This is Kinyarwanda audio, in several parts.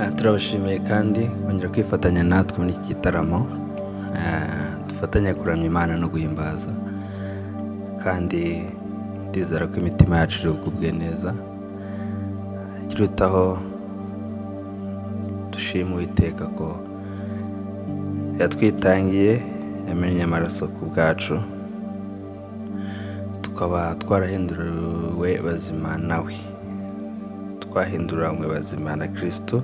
Turabashimiye kandi kongera kwifatanya natwe muri iki gitaramo, dufatanya kuramya Imana no guhimbaza, kandi ndizera ko imitima yacu iri bugubwe neza. Ikirutaho dushima Uwiteka ko yatwitangiye, yamennye amaraso ku bwacu, tukaba twarahinduriwe bazima nawe, twahinduranywe bazima na Kristo.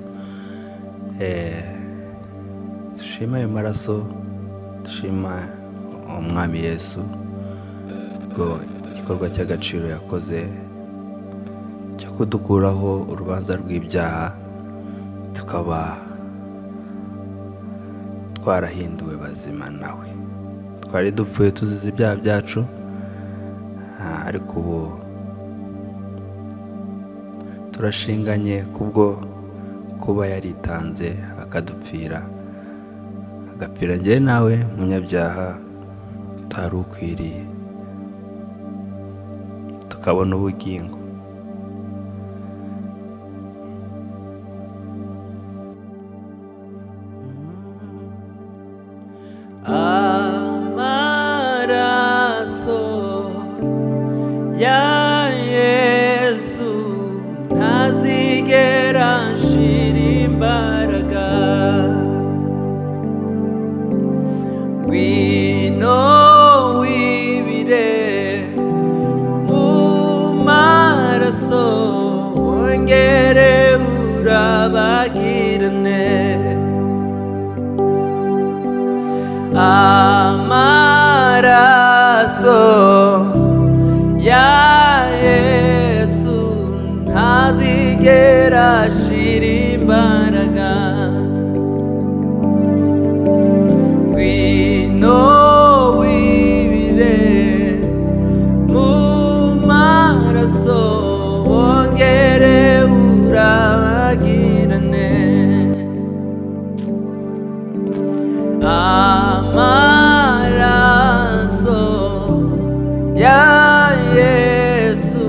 Dushima ayo maraso, dushima umwami Yesu ngo igikorwa cy'agaciro yakoze cyo kudukuraho urubanza rw'ibyaha, tukaba twarahinduwe bazima nawe. Twari dupfuye tuzize ibyaha byacu, ariko ubu turashinganye kubwo kuba yaritanze akadupfira, agapfira njye nawe munyabyaha utari ukwiriye, tukabona ubugingo. Amaraso ya Yesu ntazigera ashira imbaraga, ngwino wibire mu maraso, wongere urabagirane. Amaraso ya Yesu ntazigera ashira imbaraga, ngwino wibire mu maraso, wongere urabagirane. Amaraso ya Yesu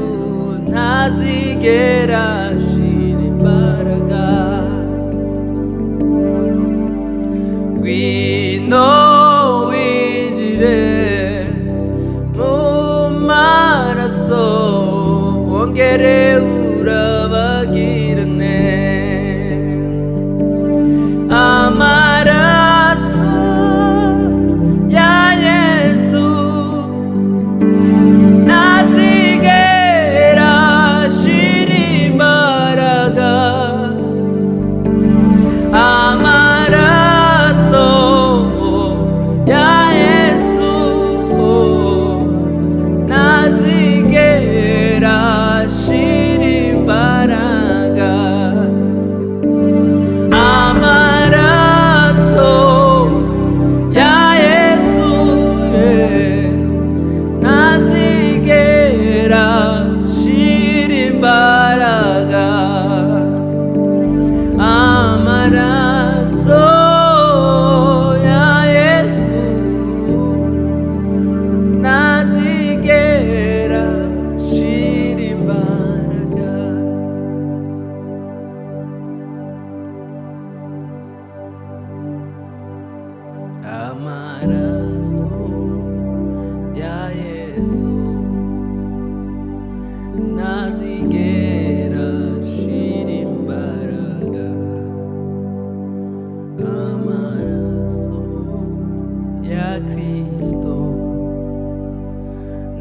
ntazigera ashira imbaraga, ngwino winjire mu maraso, wongere urabagirane. Amaraso ya Yesu ntazigera ashira imbaraga, amaraso ya Yesu ntazigera ashira imbaraga. Amaraso ya Yesu ntazigera ashira imbaraga, amaraso ya Yesu ntazigera ashira imbaraga. Amaraso ya Yesu ntazigera ashira imbaraga, amaraso ya Kristo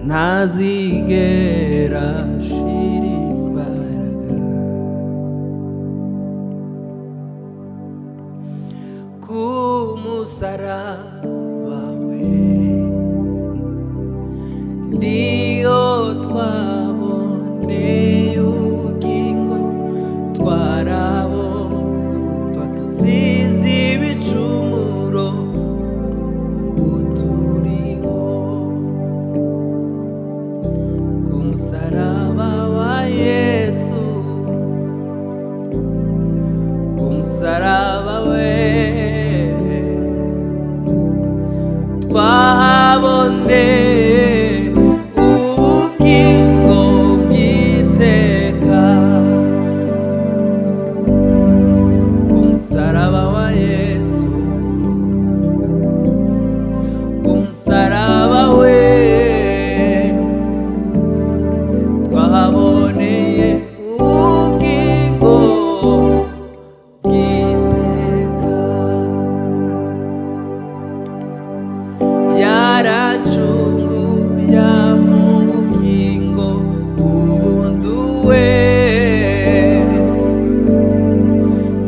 ntazigera ashira imbaraga. Ku musaraba we niyo twaboneye ubugingo, twarabo gupfa tuzize ibicumuro, ubu turiho. Ku musaraba wa Yesu, ku musaraba we twahaboneye ubugingo bw'iteka.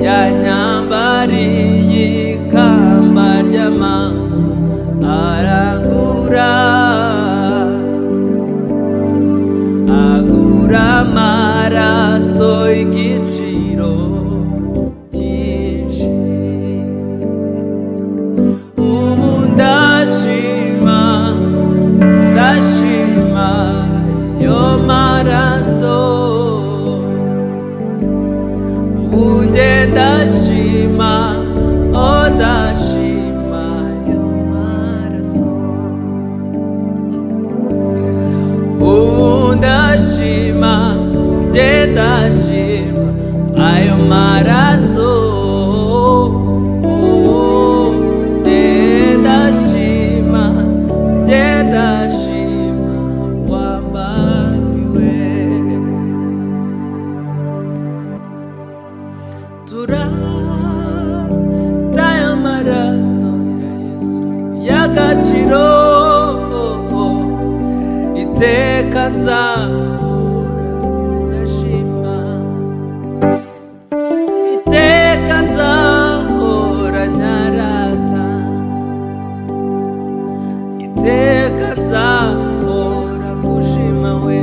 yanyambariye ikamba ry'amahwa arangura amaraso y'igiciro cyinshi. Ubu ndashima yo maraso, ubu nge ndashima yo maraso. Ubu ndashima ayo maraso, ndashima wambambiwe. Turataye amaraso ya Yesu y'agaciro, iteka nzahora ndashima, iteka nzahora nyarata, iteka nzahora ngushima we,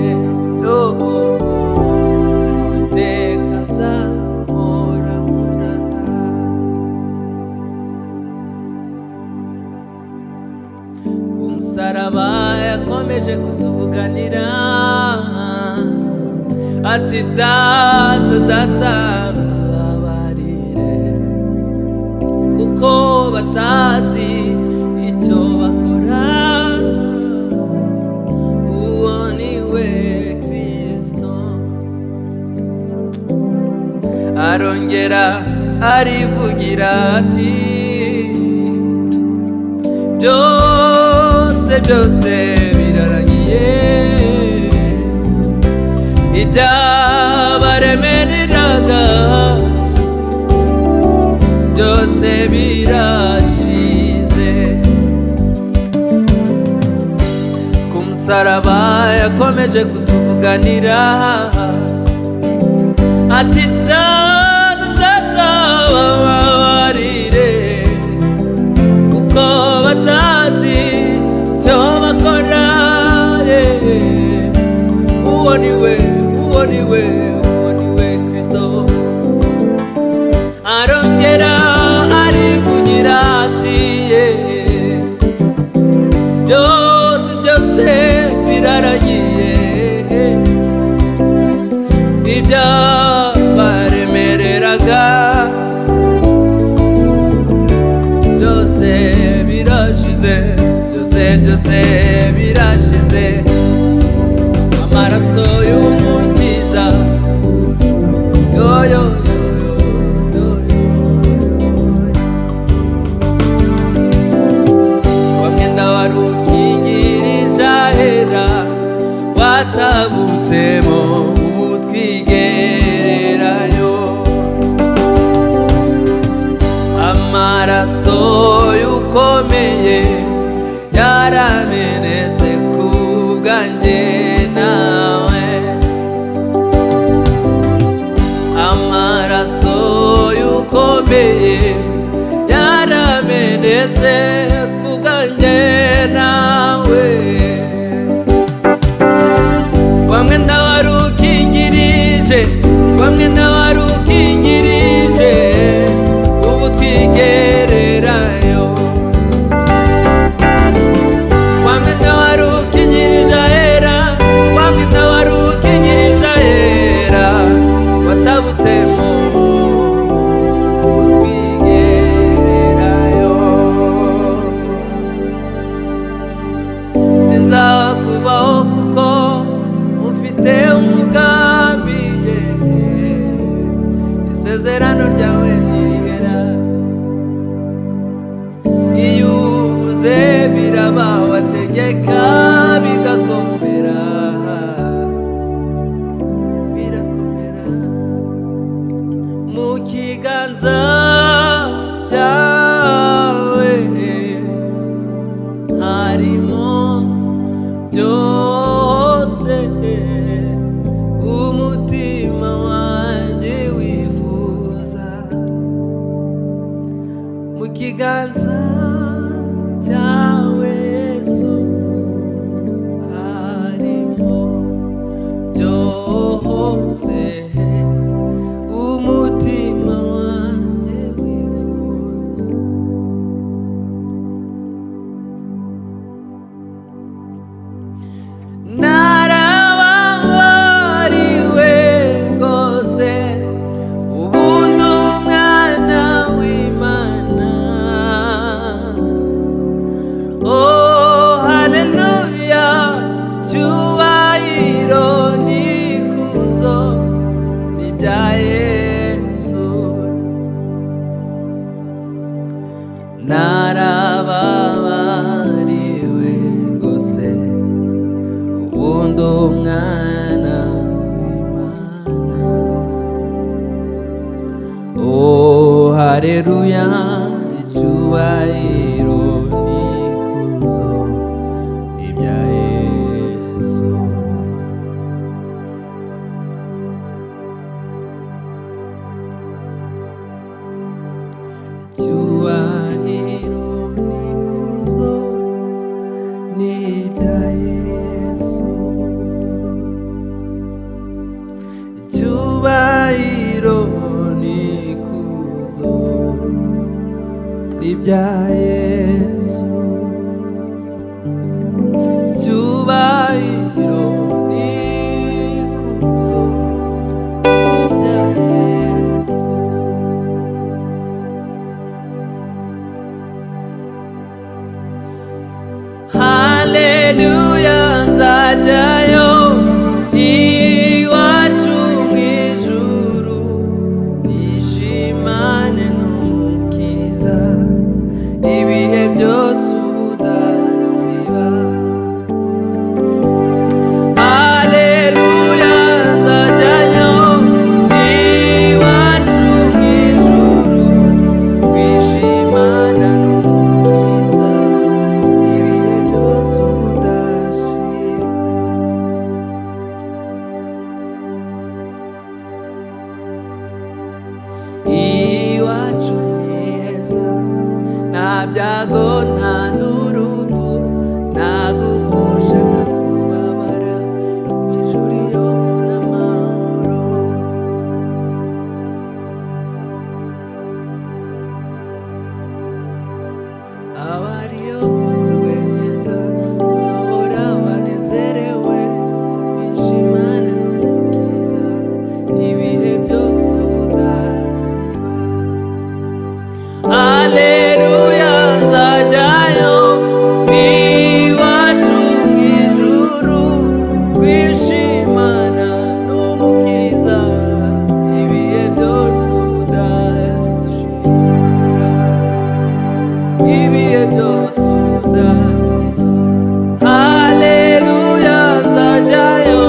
iteka nzahora nkurata. Ku musaraba yakomeje kutuvuganira ati data babarire kuko batazi icyo bakora. Uwo ni we Kristo. Arongera arivugira ati byose birarangiye, ibyabaremereraga byose birashize. Ku musaraba yakomeje kutuvuganira ati data babarire kuko batazi icyo bakora. Uwo ni we Kristo. Arongera arivugira ati byose biraragiye, ibyabaremereraga byose birashize, byose birashize. Amaraso y'umukiza yo wa mwenda wari ukingirije ahera watabutsemo, ubu twigererayo. Amaraso y'ukomeye yaramenetse ku bwanjye nawe. Amaraso y'ukomeye yaramenetse ku bwanjye nawe. Wa mwenda wari ukingirije, ubu twigererayo. Wa mwenda wari ukingirije ahera, watabutsemo, ubu twigererayo. Sinzakuvaho kuko ufite umugambi, isezerano ryawe ntirihera. Iyo uvuze biraba, wategeka bigakomera. Mu kiganza cyawe harimo byose, umutima wanjye wifuza. kiganza cyawe Yesu harimo byose umutima wanjye wifuza. Narababariwe rwose ubundi umwana w'Imana. Oh haleluya, icyubahiro n'ikuzo ni ibya Yesu. Narababariwe rwose ubundi umwana w'Imana. Oh haleluya, icyubahiro n'ikuzo ni ibya Yesu. Icyubahiro n'ikuzo ni ibya Yesu. Icyubahiro n'ikuzo ni ibya Yesu. Icyubahiro n'ikuzo ni ibya Yesu. Haleluya, nzajyayo iwacu mu ijuru, nishimane n'umukiza ibihe byose ubudasiba. Haleluya, nzajyayo iwacu mu ijuru, nishimana n'umukiza ibihe byose ubudasiba. Iwacu ni heza, nta byago nta n'urupfu, nta gupfusha nta kubabara, ijuru iyo n'amahoro. Abariyo baguwe neza bahora banezerewe, bishimana n'umukiza ibihe byose ubudasiba. Haleluya, nzajyayo iwacu mu ijuru, kwishimana n'umukiza ibihe byose ubudashira, ibihe byose ubudasiba. Haleluya, nzajyayo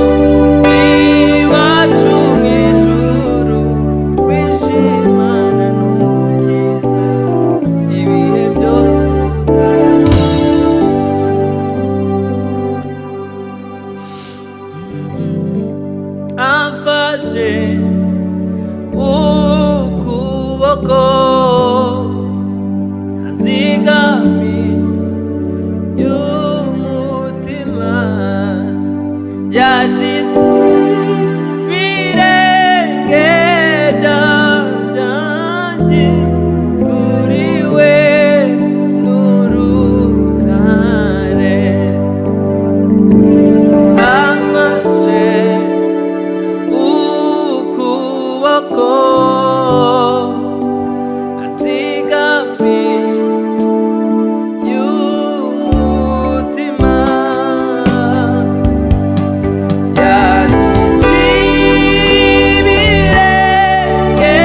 iwacu mu ijuru, kwishimana n'umukiza ibihe byose ubudasiba. Amfashe ukuboko, azigamiye umutima, yashize ibirenge byanjye kuri we n'urutare. Amfashe ukuboko, anzigamiye umutima, yashyize ibirenge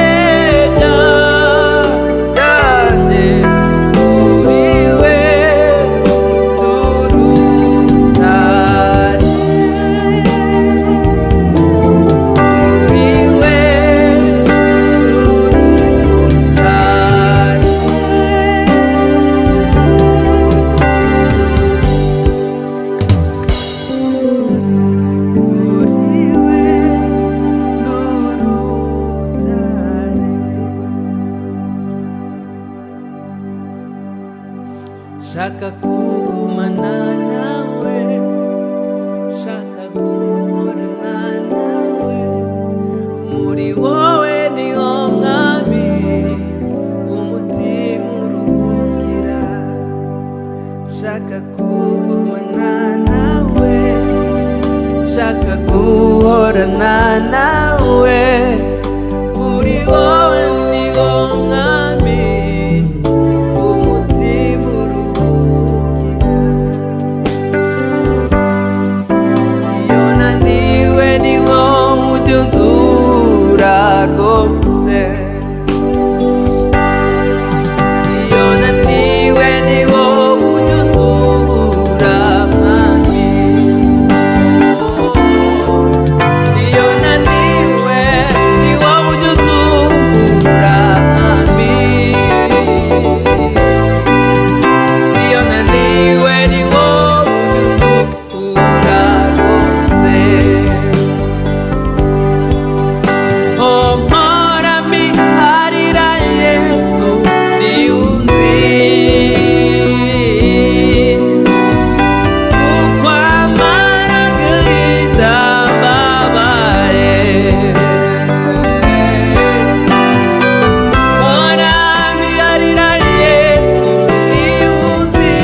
shaka kugumana nawe, shaka guhorana nawe, muri wowe niho mwami umutima uruhukira, shaka kugumana nawe, shaka guhorana nawe, muri wowe niho mwami umutima uruhukira, iyo naniwe niho ujya undura rwose, iyo naniwe niho ujya undura mwami, iyo naniwe niho ujya undura mwami, iyo naniwe niho ujya undura rwose. Oh, mporami arira Yesu niuzi, kuko amaragahinda mbabaye. Mporami arira Yesu niuzi,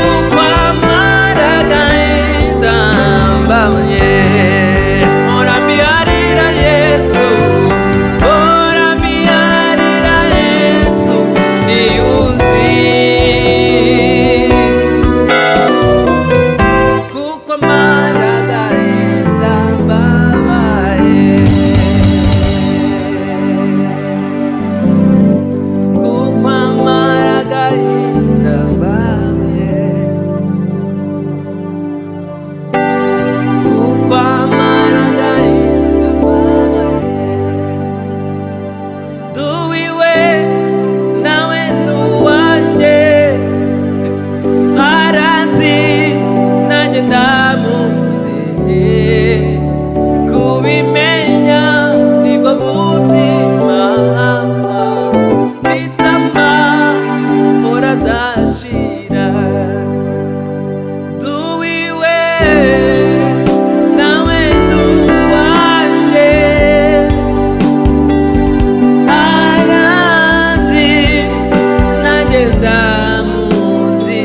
kuko amaragahinda mbabaye. Mporami arira Yesu, mporami arira Yesu niuzi, kuko amaragahinda mbabaye, kuko amaragahinda mbabaye, kuko amaragahinda mbabaye. Duwiwe nawe nuwanjye, arazi nanjye ndamuzi, kubimenya nibwo buzima, bitama mfura adashira. Duwiwe nawe nuwanjye, arazi nanjye ndamuzi,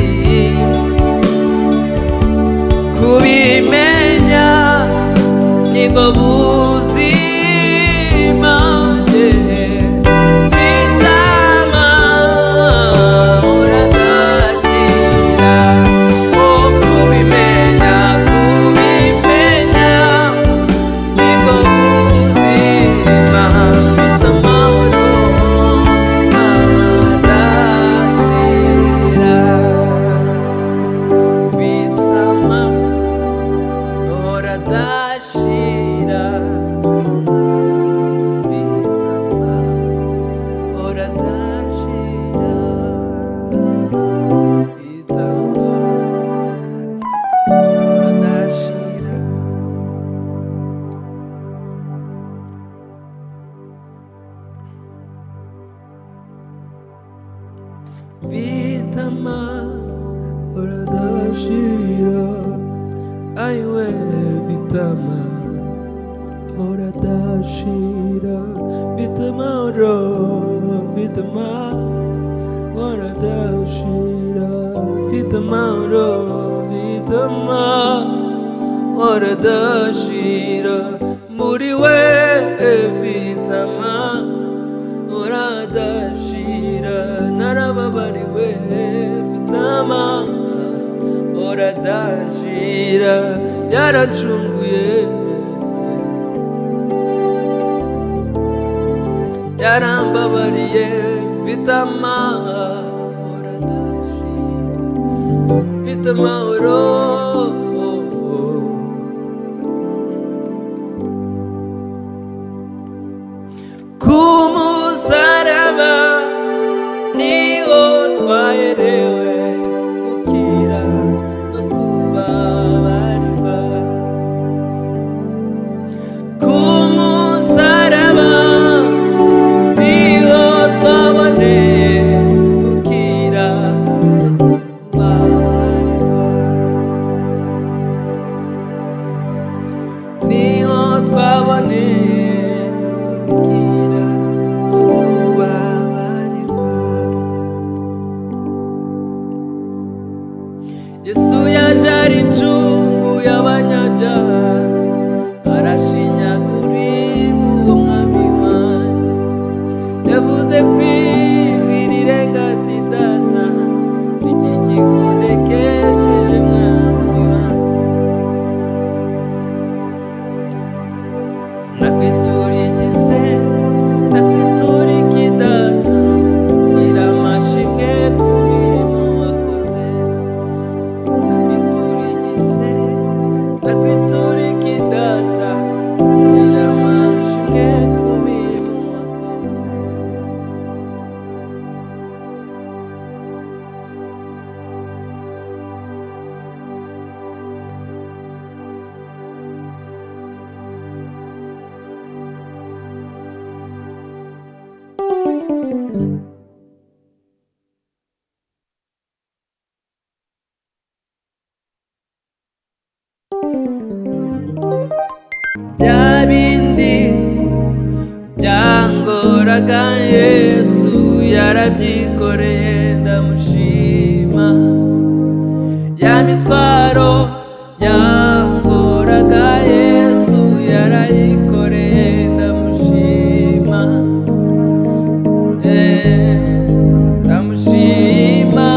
kubimenya nibwo buzima, bitama uradashira. Oh, kubimenya nibwo buzima, bitama uradashira, bitama uradashira, bitama uradashira, bitama uradashira. Bitama uradashira, aiwe bitama uradashira, bitama bitama uradashira, bitama bitama uradashira, muri we bitama uradashira, narababariwe bitama uradashira, yaracunguye, yarambabariye bitama uradashira, bitama kumusaraba niho twaherewe gukira no kubabarirwa, kumusaraba niho twabone yangoraga Yesu yarabyikoreye ndamushima ya mitwaro yangoraga Yesu yarayikoreye ndamushima ndamushima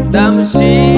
ndamushima